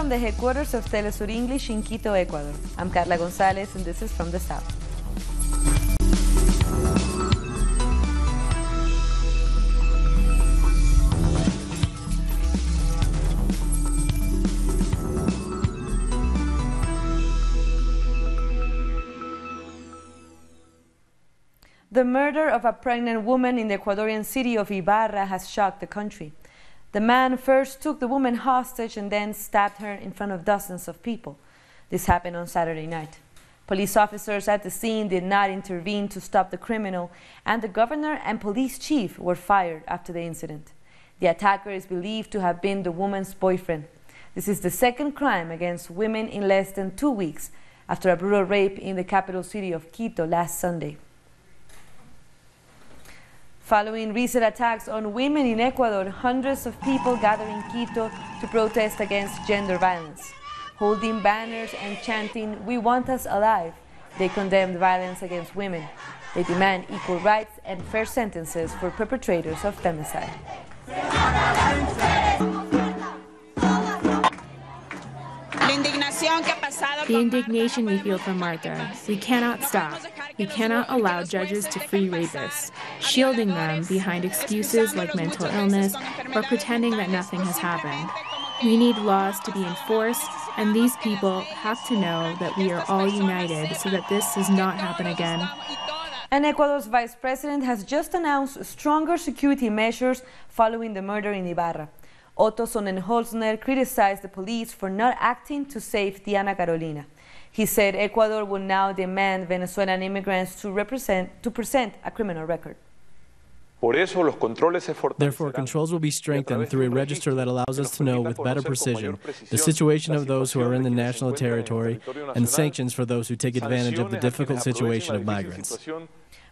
from the headquarters of Telesur English in Quito, Ecuador. I'm Carla Gonzalez, and this is From the South. The murder of a pregnant woman in the Ecuadorian city of Ibarra has shocked the country. The man first took the woman hostage and then stabbed her in front of dozens of people. This happened on Saturday night. Police officers at the scene did not intervene to stop the criminal, and the governor and police chief were fired after the incident. The attacker is believed to have been the woman's boyfriend. This is the second crime against women in less than 2 weeks after a brutal rape in the capital city of Quito last Sunday. Following recent attacks on women in Ecuador, hundreds of people gathered in Quito to protest against gender violence. Holding banners and chanting, "We want us alive," they condemned violence against women. They demand equal rights and fair sentences for perpetrators of femicide. The indignation we feel for Martha, we cannot stop. We cannot allow judges to free rapists, shielding them behind excuses like mental illness or pretending that nothing has happened. We need laws to be enforced, and these people have to know that we are all united so that this does not happen again. And Ecuador's vice president has just announced stronger security measures following the murder in Ibarra. Otto Sonnenholzner criticized the police for not acting to save Diana Carolina. He said Ecuador will now demand Venezuelan immigrants to present a criminal record. Therefore, controls will be strengthened through a register that allows us to know with better precision the situation of those who are in the national territory and sanctions for those who take advantage of the difficult situation of migrants.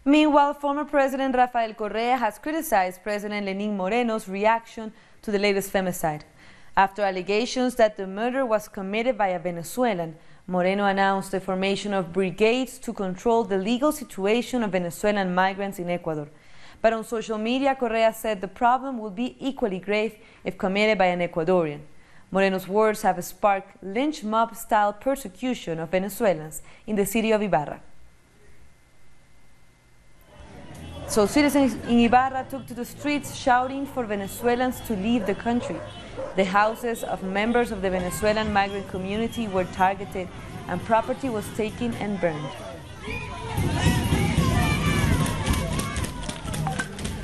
Meanwhile, former President Rafael Correa has criticized President Lenín Moreno's reaction to the latest femicide. After allegations that the murder was committed by a Venezuelan, Moreno announced the formation of brigades to control the legal situation of Venezuelan migrants in Ecuador. But on social media, Correa said the problem will be equally grave if committed by an Ecuadorian. Moreno's words have sparked lynch mob-style persecution of Venezuelans in the city of Ibarra. So citizens in Ibarra took to the streets shouting for Venezuelans to leave the country. The houses of members of the Venezuelan migrant community were targeted and property was taken and burned.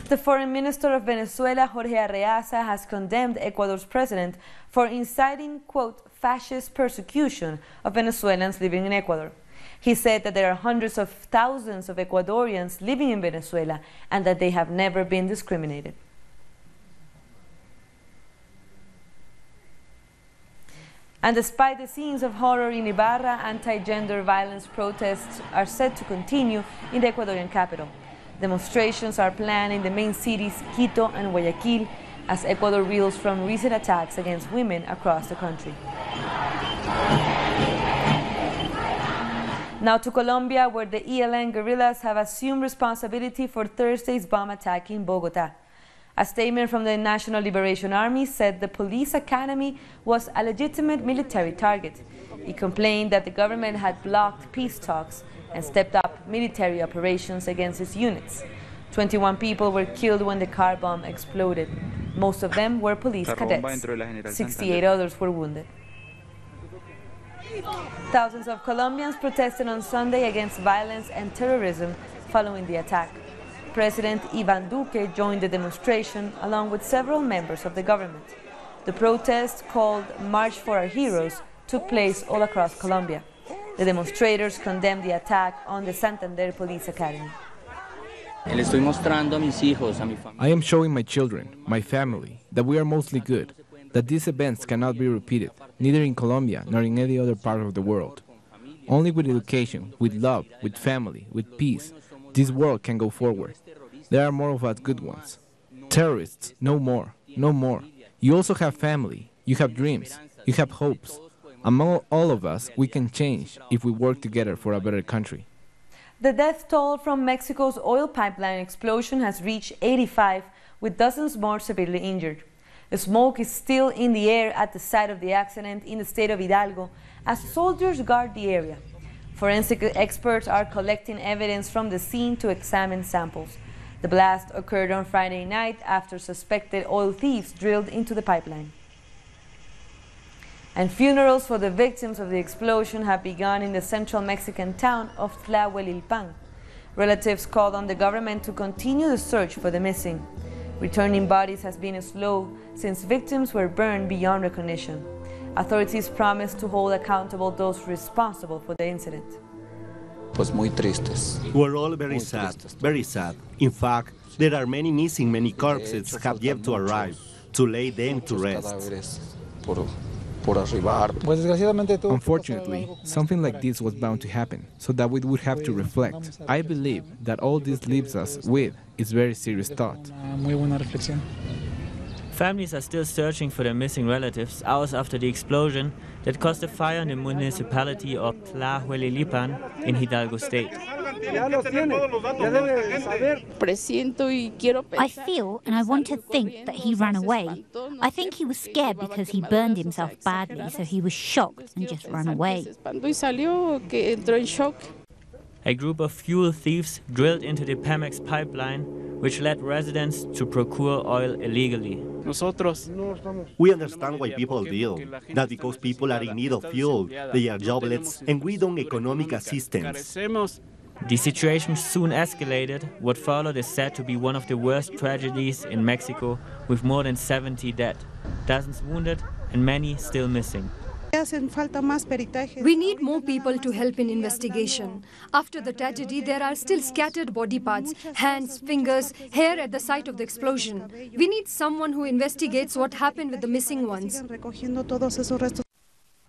The foreign minister of Venezuela, Jorge Arreaza, has condemned Ecuador's president for inciting, quote, fascist persecution of Venezuelans living in Ecuador. He said that there are hundreds of thousands of Ecuadorians living in Venezuela and that they have never been discriminated. And despite the scenes of horror in Ibarra, anti-gender violence protests are set to continue in the Ecuadorian capital. Demonstrations are planned in the main cities Quito and Guayaquil as Ecuador reels from recent attacks against women across the country. Now to Colombia, where the ELN guerrillas have assumed responsibility for Thursday's bomb attack in Bogotá. A statement from the National Liberation Army said the police academy was a legitimate military target. It complained that the government had blocked peace talks and stepped up military operations against its units. 21 people were killed when the car bomb exploded. Most of them were police cadets. 68 others were wounded. Thousands of Colombians protested on Sunday against violence and terrorism following the attack. President Iván Duque joined the demonstration along with several members of the government. The protest, called March for Our Heroes, took place all across Colombia. The demonstrators condemned the attack on the Santander Police Academy. I am showing my children, my family, that we are mostly good, that these events cannot be repeated, neither in Colombia nor in any other part of the world. Only with education, with love, with family, with peace, this world can go forward. There are more of us good ones. Terrorists, no more, no more. You also have family, you have dreams, you have hopes. Among all of us, we can change if we work together for a better country. The death toll from Mexico's oil pipeline explosion has reached 85, with dozens more severely injured. Smoke is still in the air at the site of the accident in the state of Hidalgo as soldiers guard the area. Forensic experts are collecting evidence from the scene to examine samples. The blast occurred on Friday night after suspected oil thieves drilled into the pipeline. And funerals for the victims of the explosion have begun in the central Mexican town of Tlahuelilpan. Relatives called on the government to continue the search for the missing. Returning bodies has been slow since victims were burned beyond recognition. Authorities promised to hold accountable those responsible for the incident. We're all very sad, very sad. In fact, there are many missing, many corpses have yet to arrive, to lay them to rest. Unfortunately, something like this was bound to happen, so that we would have to reflect. I believe that all this leaves us with is very serious thought. Families are still searching for their missing relatives hours after the explosion that caused a fire in the municipality of Tlahuelilpan in Hidalgo State. I feel and I want to think that he ran away. I think he was scared because he burned himself badly, so he was shocked and just ran away. A group of fuel thieves drilled into the Pemex pipeline, which led residents to procure oil illegally. We understand why people deal, that because people are in need of fuel, they are jobless, and we don't economic assistance. The situation soon escalated. What followed is said to be one of the worst tragedies in Mexico, with more than 70 dead, dozens wounded, and many still missing. We need more people to help in investigation. After the tragedy, there are still scattered body parts, hands, fingers, hair at the site of the explosion. We need someone who investigates what happened with the missing ones.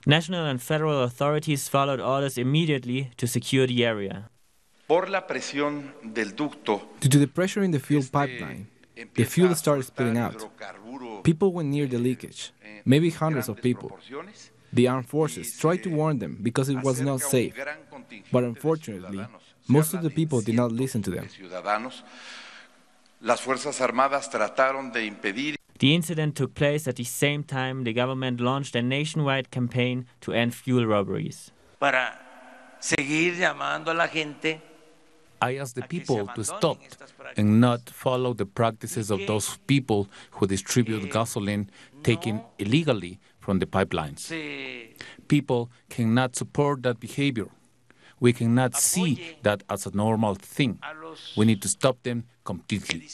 National and federal authorities followed orders immediately to secure the area. Due to the pressure in the fuel pipeline, the fuel started spilling out. People went near the leakage, maybe hundreds of people. The armed forces tried to warn them because it was not safe, but unfortunately, most of the people did not listen to them. The incident took place at the same time the government launched a nationwide campaign to end fuel robberies. I ask the people to stop and not follow the practices of those people who distribute gasoline taken illegally from the pipelines. People cannot support that behavior. We cannot see that as a normal thing. We need to stop them completely.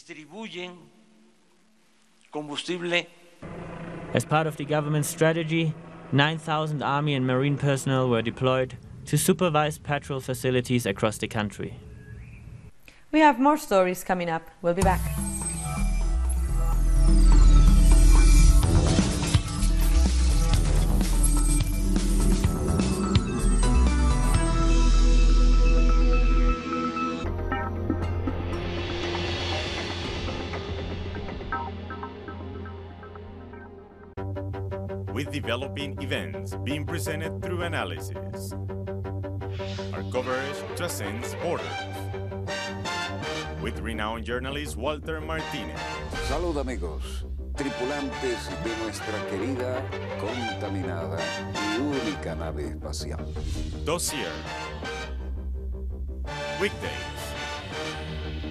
As part of the government strategy, 9,000 Army and Marine personnel were deployed to supervise petrol facilities across the country. We have more stories coming up. We'll be back. With developing events being presented through analysis, our coverage transcends borders. With renowned journalist Walter Martinez. Salud amigos, tripulantes de nuestra querida, contaminada y única nave espacial. Dossier. Weekdays.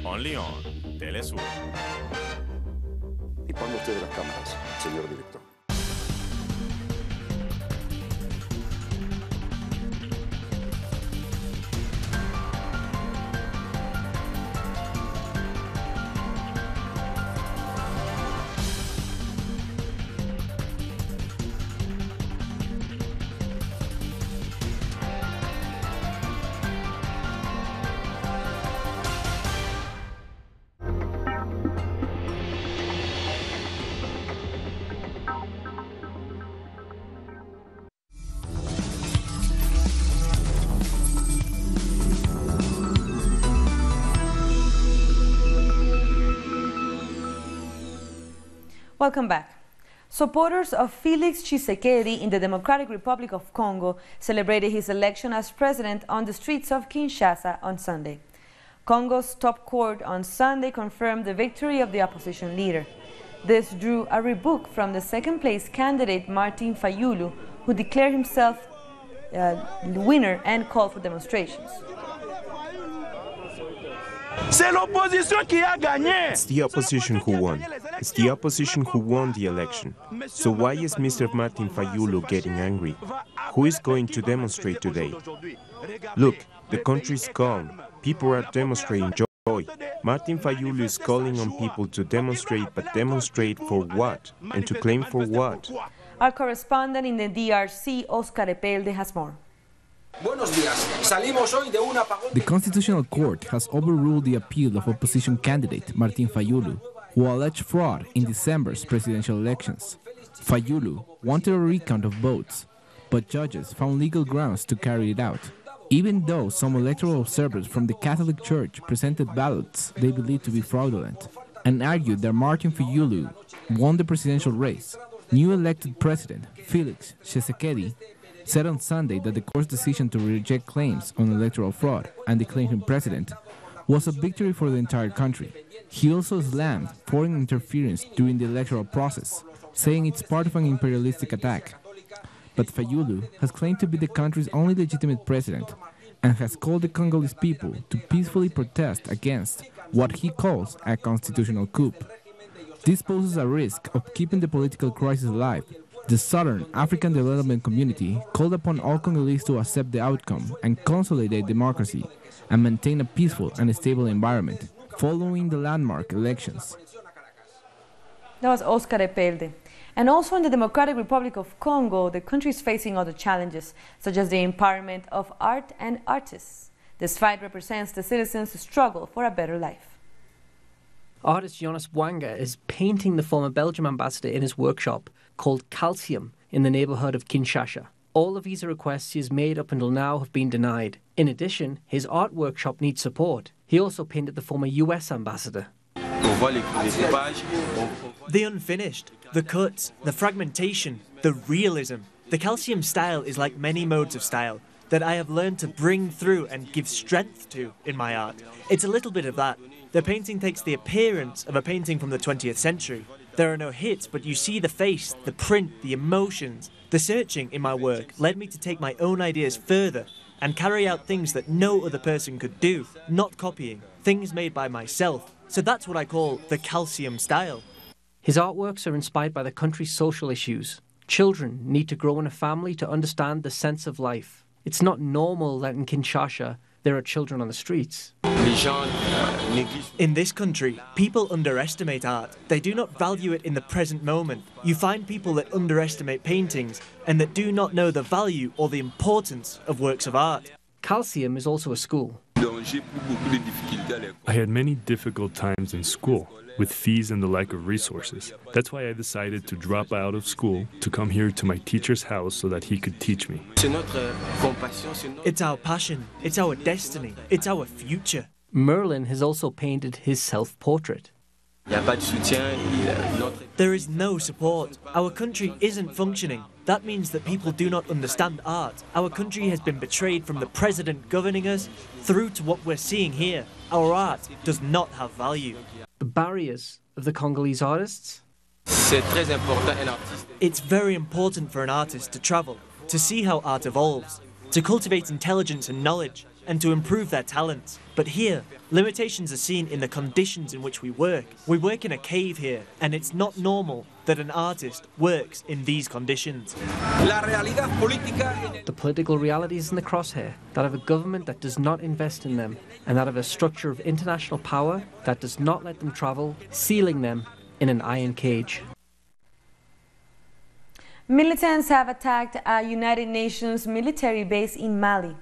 Only on Telesur. Y ponga usted las cámaras, señor director. Welcome back. Supporters of Felix Tshisekedi in the Democratic Republic of Congo celebrated his election as president on the streets of Kinshasa on Sunday. Congo's top court on Sunday confirmed the victory of the opposition leader. This drew a rebuke from the second-place candidate Martin Fayulu, who declared himself winner and called for demonstrations. It's the opposition who won. It's the opposition who won the election. So why is Mr. Martin Fayulu getting angry? Who is going to demonstrate today? Look, the country is calm. People are demonstrating joy. Martin Fayulu is calling on people to demonstrate, but demonstrate for what? And to claim for what? Our correspondent in the DRC, Oscar Epelde, has more. The Constitutional Court has overruled the appeal of opposition candidate Martin Fayulu, who alleged fraud in December's presidential elections. Fayulu wanted a recount of votes, but judges found legal grounds to carry it out, even though some electoral observers from the Catholic Church presented ballots they believed to be fraudulent and argued that Martin Fayulu won the presidential race. New elected president Felix Tshisekedi said on Sunday that the court's decision to reject claims on electoral fraud and declare him president was a victory for the entire country. He also slammed foreign interference during the electoral process, saying it's part of an imperialistic attack. But Fayulu has claimed to be the country's only legitimate president and has called the Congolese people to peacefully protest against what he calls a constitutional coup. This poses a risk of keeping the political crisis alive. The Southern African Development Community called upon all Congolese to accept the outcome and consolidate democracy and maintain a peaceful and stable environment following the landmark elections. That was Oscar Epelde. And also in the Democratic Republic of Congo, the country is facing other challenges, such as the empowerment of art and artists. This fight represents the citizens' struggle for a better life. Artist Jonas Bwanga is painting the former Belgium ambassador in his workshop called Calcium in the neighborhood of Kinshasa. All the visa requests he has made up until now have been denied. In addition, his art workshop needs support. He also painted the former US ambassador. The unfinished, the cuts, the fragmentation, the realism. The Calcium style is like many modes of style that I have learned to bring through and give strength to in my art. It's a little bit of that. The painting takes the appearance of a painting from the 20th century. There are no hits, but you see the face, the print, the emotions. The searching in my work led me to take my own ideas further and carry out things that no other person could do, not copying, things made by myself. So that's what I call the Calcium style. His artworks are inspired by the country's social issues. Children need to grow in a family to understand the sense of life. It's not normal that in Kinshasa there are children on the streets. In this country, people underestimate art. They do not value it in the present moment. You find people that underestimate paintings and that do not know the value or the importance of works of art. Calcium is also a school. I had many difficult times in school, with fees and the lack of resources. That's why I decided to drop out of school to come here to my teacher's house so that he could teach me. It's our passion, it's our destiny, it's our future. Merlin has also painted his self-portrait. There is no support. Our country isn't functioning. That means that people do not understand art. Our country has been betrayed from the president governing us through to what we're seeing here. Our art does not have value. The barriers of the Congolese artists? It's very important for an artist to travel, to see how art evolves, to cultivate intelligence and knowledge, and to improve their talents. But here, limitations are seen in the conditions in which we work. We work in a cave here, and it's not normal that an artist works in these conditions. The political reality is in the crosshair, that of a government that does not invest in them, and that of a structure of international power that does not let them travel, sealing them in an iron cage. Militants have attacked a United Nations military base in Mali.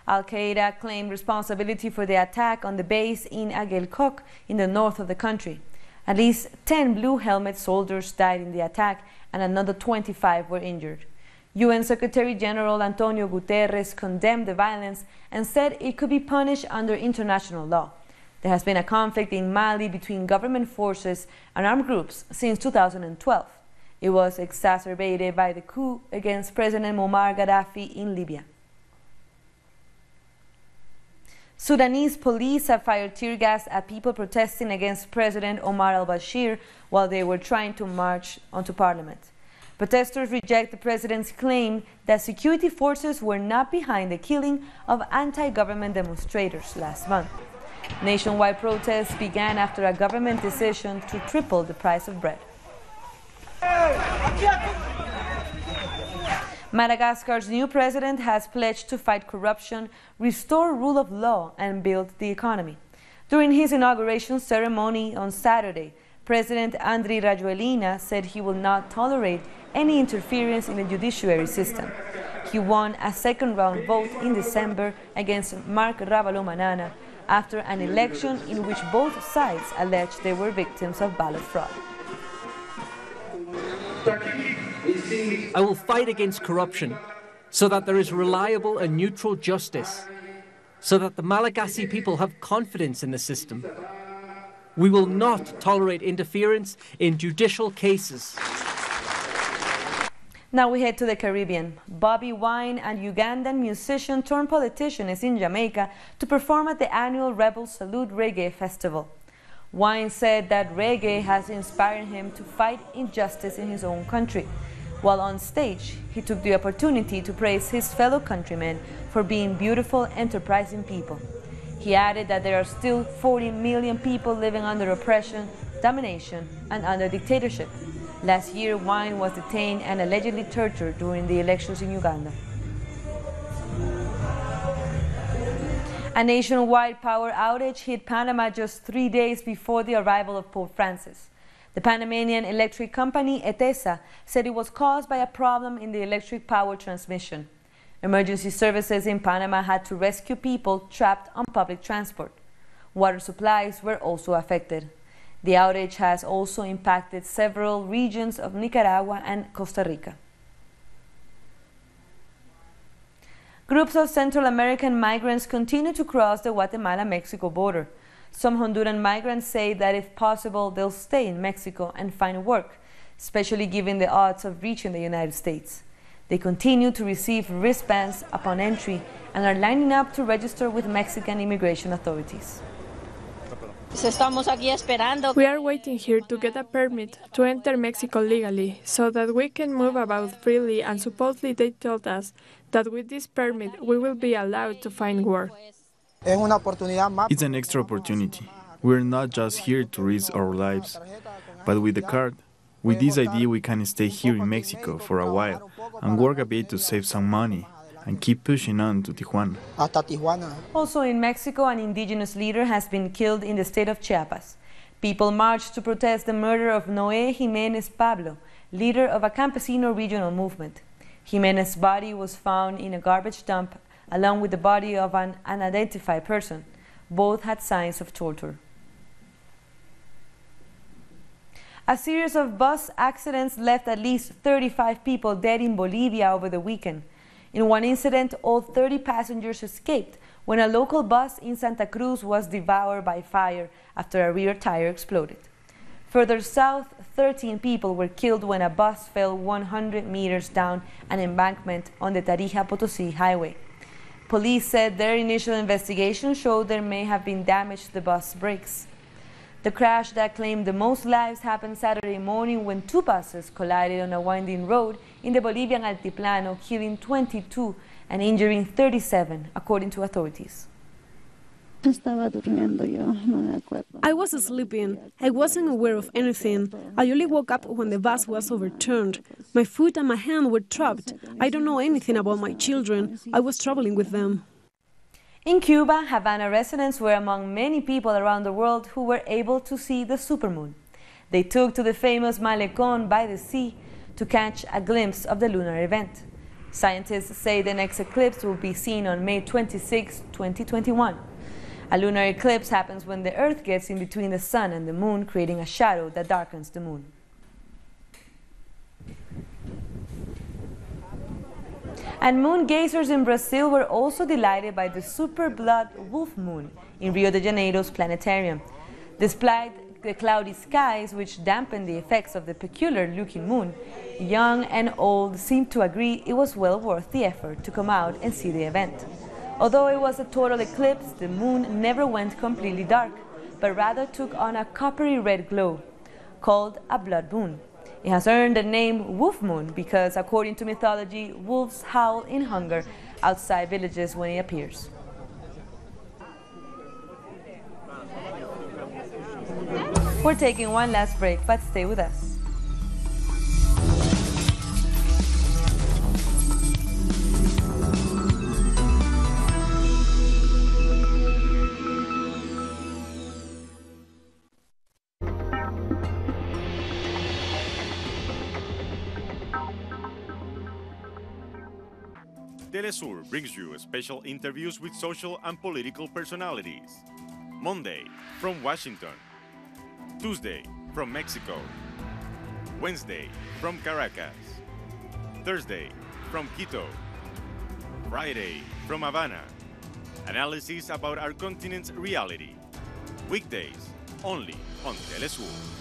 Al-Qaeda claimed responsibility for the attack on the base in Aguelcoc in the north of the country. At least 10 blue helmet soldiers died in the attack and another 25 were injured. UN Secretary General Antonio Guterres condemned the violence and said it could be punished under international law. There has been a conflict in Mali between government forces and armed groups since 2012. It was exacerbated by the coup against President Muammar Gaddafi in Libya. Sudanese police have fired tear gas at people protesting against President Omar al-Bashir while they were trying to march onto parliament. Protesters reject the president's claim that security forces were not behind the killing of anti-government demonstrators last month. Nationwide protests began after a government decision to triple the price of bread. Madagascar's new president has pledged to fight corruption, restore rule of law, and build the economy. During his inauguration ceremony on Saturday, President Andry Rajoelina said he will not tolerate any interference in the judiciary system. He won a second-round vote in December against Marc Ravalomanana after an election in which both sides alleged they were victims of ballot fraud. I will fight against corruption so that there is reliable and neutral justice, so that the Malagasy people have confidence in the system. We will not tolerate interference in judicial cases. Now we head to the Caribbean. Bobby Wine, a Ugandan musician turned politician, is in Jamaica to perform at the annual Rebel Salute Reggae Festival. Wine said that reggae has inspired him to fight injustice in his own country. While on stage, he took the opportunity to praise his fellow countrymen for being beautiful, enterprising people. He added that there are still 40 million people living under oppression, domination, and under dictatorship. Last year, Wine was detained and allegedly tortured during the elections in Uganda. A nationwide power outage hit Panama just 3 days before the arrival of Pope Francis. The Panamanian electric company, FtS, said it was caused by a problem in the electric power transmission. Emergency services in Panama had to rescue people trapped on public transport. Water supplies were also affected. The outage has also impacted several regions of Nicaragua and Costa Rica. Groups of Central American migrants continue to cross the Guatemala-Mexico border. Some Honduran migrants say that if possible, they'll stay in Mexico and find work, especially given the odds of reaching the United States. They continue to receive wristbands upon entry and are lining up to register with Mexican immigration authorities. We are waiting here to get a permit to enter Mexico legally so that we can move about freely, and supposedly they told us that with this permit we will be allowed to find work. It's an extra opportunity. We're not just here to risk our lives, but with the card, with this idea we can stay here in Mexico for a while and work a bit to save some money and keep pushing on to Tijuana. Also in Mexico, an indigenous leader has been killed in the state of Chiapas. People marched to protest the murder of Noé Jiménez Pablo, leader of a campesino regional movement. Jiménez's body was found in a garbage dump along with the body of an unidentified person. Both had signs of torture. A series of bus accidents left at least 35 people dead in Bolivia over the weekend. In one incident, all 30 passengers escaped when a local bus in Santa Cruz was devoured by fire after a rear tire exploded. Further south, 13 people were killed when a bus fell 100 meters down an embankment on the Tarija-Potosí highway. Police said their initial investigation showed there may have been damage to the bus brakes. The crash that claimed the most lives happened Saturday morning when two buses collided on a winding road in the Bolivian Altiplano, killing 22 and injuring 37, according to authorities. I was sleeping. I wasn't aware of anything. I only woke up when the bus was overturned. My foot and my hand were trapped. I don't know anything about my children. I was traveling with them. In Cuba, Havana residents were among many people around the world who were able to see the supermoon. They took to the famous Malecón by the sea to catch a glimpse of the lunar event. Scientists say the next eclipse will be seen on May 26, 2021. A lunar eclipse happens when the Earth gets in between the sun and the moon, creating a shadow that darkens the moon. And moon gazers in Brazil were also delighted by the super blood wolf moon in Rio de Janeiro's planetarium. Despite the cloudy skies, which dampened the effects of the peculiar-looking moon, young and old seemed to agree it was well worth the effort to come out and see the event. Although it was a total eclipse, the moon never went completely dark, but rather took on a coppery red glow, called a blood moon. It has earned the name Wolf Moon because, according to mythology, wolves howl in hunger outside villages when it appears. We're taking one last break, but stay with us. Telesur brings you special interviews with social and political personalities. Monday, from Washington. Tuesday, from Mexico. Wednesday, from Caracas. Thursday, from Quito. Friday, from Havana. Analysis about our continent's reality. Weekdays, only on Telesur.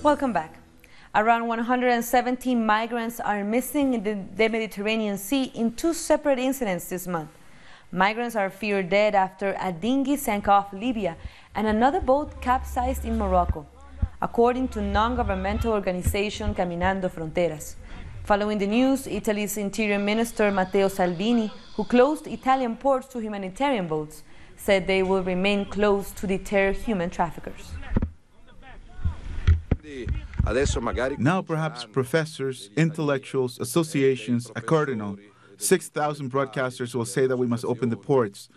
Welcome back. Around 117 migrants are missing in the Mediterranean Sea in two separate incidents this month. Migrants are feared dead after a dinghy sank off Libya and another boat capsized in Morocco, according to non-governmental organization Caminando Fronteras. Following the news, Italy's Interior Minister Matteo Salvini, who closed Italian ports to humanitarian boats, said they will remain closed to deter human traffickers. Now perhaps professors, intellectuals, associations, a cardinal, 6,000 broadcasters will say that we must open the ports,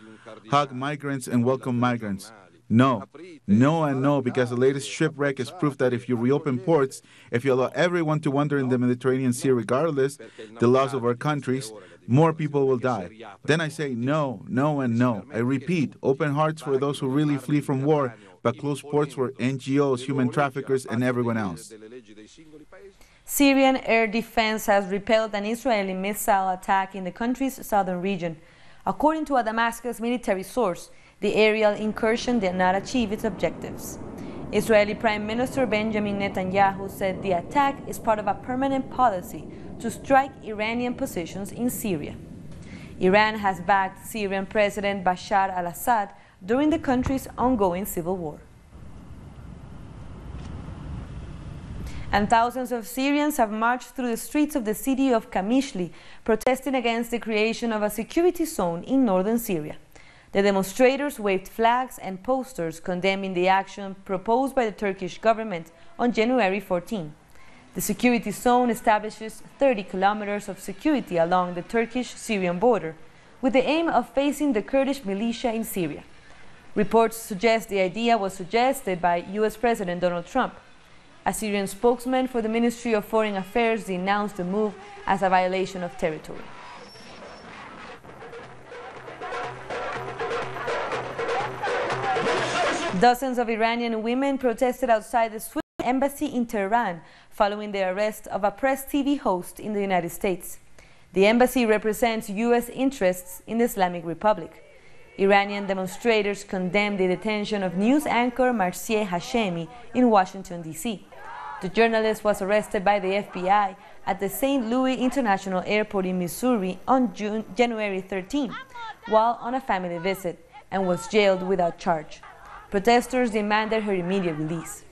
hug migrants and welcome migrants. No, no and no, because the latest shipwreck is proof that if you reopen ports, if you allow everyone to wander in the Mediterranean Sea regardless the laws of our countries, more people will die. Then I say no, no and no. I repeat, open hearts for those who really flee from war, but close ports for NGOs, human traffickers, and everyone else. Syrian air defense has repelled an Israeli missile attack in the country's southern region. According to a Damascus military source, the aerial incursion did not achieve its objectives. Israeli Prime Minister Benjamin Netanyahu said the attack is part of a permanent policy to strike Iranian positions in Syria. Iran has backed Syrian President Bashar al-Assad during the country's ongoing civil war. And thousands of Syrians have marched through the streets of the city of Qamishli, protesting against the creation of a security zone in northern Syria. The demonstrators waved flags and posters condemning the action proposed by the Turkish government on January 14. The security zone establishes 30 kilometers of security along the Turkish-Syrian border, with the aim of facing the Kurdish militia in Syria. Reports suggest the idea was suggested by U.S. President Donald Trump. A Syrian spokesman for the Ministry of Foreign Affairs denounced the move as a violation of territory. Dozens of Iranian women protested outside the Swiss embassy in Tehran following the arrest of a press TV host in the United States. The embassy represents U.S. interests in the Islamic Republic. Iranian demonstrators condemned the detention of news anchor Marzieh Hashemi in Washington, D.C. The journalist was arrested by the FBI at the St. Louis International Airport in Missouri on January 13, while on a family visit, and was jailed without charge. Protesters demanded her immediate release.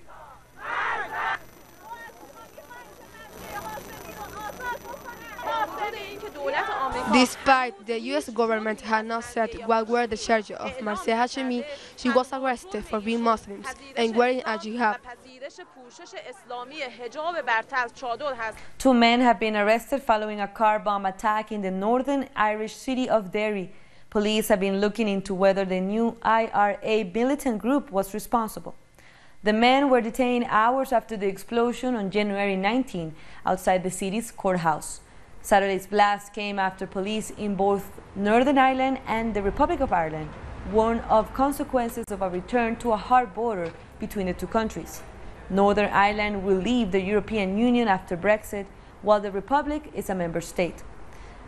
Despite the U.S. government had not said what were the charges of Marzieh Hashemi, she was arrested for being Muslim and wearing a hijab. 2 men have been arrested following a car bomb attack in the northern Irish city of Derry. Police have been looking into whether the new IRA militant group was responsible. The men were detained hours after the explosion on January 19 outside the city's courthouse. Saturday's blast came after police in both Northern Ireland and the Republic of Ireland warned of consequences of a return to a hard border between the two countries. Northern Ireland will leave the European Union after Brexit, while the Republic is a member state.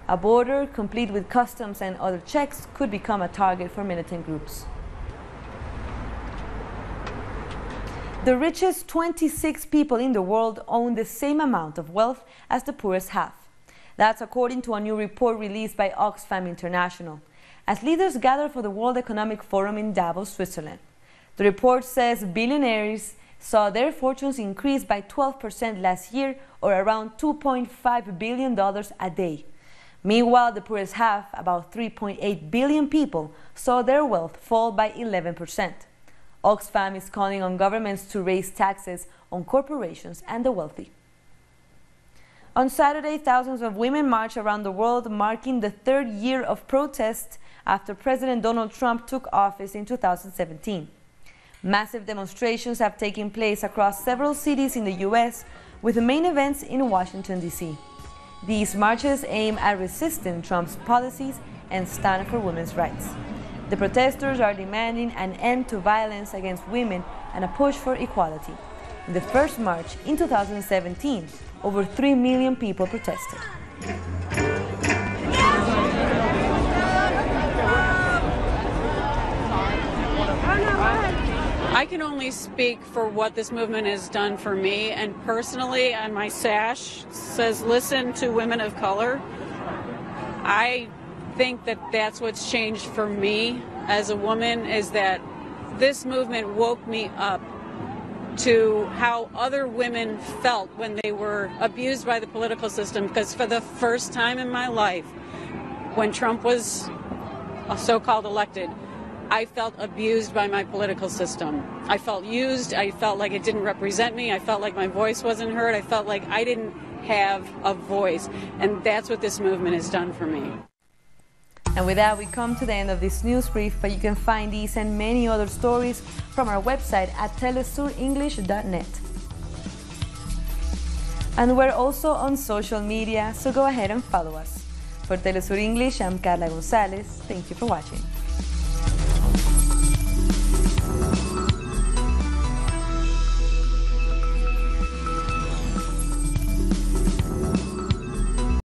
A border, complete with customs and other checks, could become a target for militant groups. The richest 26 people in the world own the same amount of wealth as the poorest half. That's according to a new report released by Oxfam International, as leaders gather for the World Economic Forum in Davos, Switzerland. The report says billionaires saw their fortunes increase by 12% last year, or around $2.5 billion a day. Meanwhile, the poorest half, about 3.8 billion people, saw their wealth fall by 11%. Oxfam is calling on governments to raise taxes on corporations and the wealthy. On Saturday, thousands of women marched around the world, marking the third year of protests after President Donald Trump took office in 2017. Massive demonstrations have taken place across several cities in the U.S., with the main events in Washington, D.C. These marches aim at resisting Trump's policies and stand for women's rights. The protesters are demanding an end to violence against women and a push for equality. In the first march in 2017, over 3 million people protested. I can only speak for what this movement has done for me, and personally, on my sash says, "Listen to women of color." I think that that's what's changed for me as a woman, is that this movement woke me up to how other women felt when they were abused by the political system, because for the first time in my life, when Trump was so-called elected, I felt abused by my political system. I felt used. I felt like it didn't represent me. I felt like my voice wasn't heard. I felt like I didn't have a voice. And that's what this movement has done for me. And with that, we come to the end of this news brief, but you can find these and many other stories from our website at telesurenglish.net. And we're also on social media, so go ahead and follow us. For Telesur English, I'm Carla Gonzalez. Thank you for watching.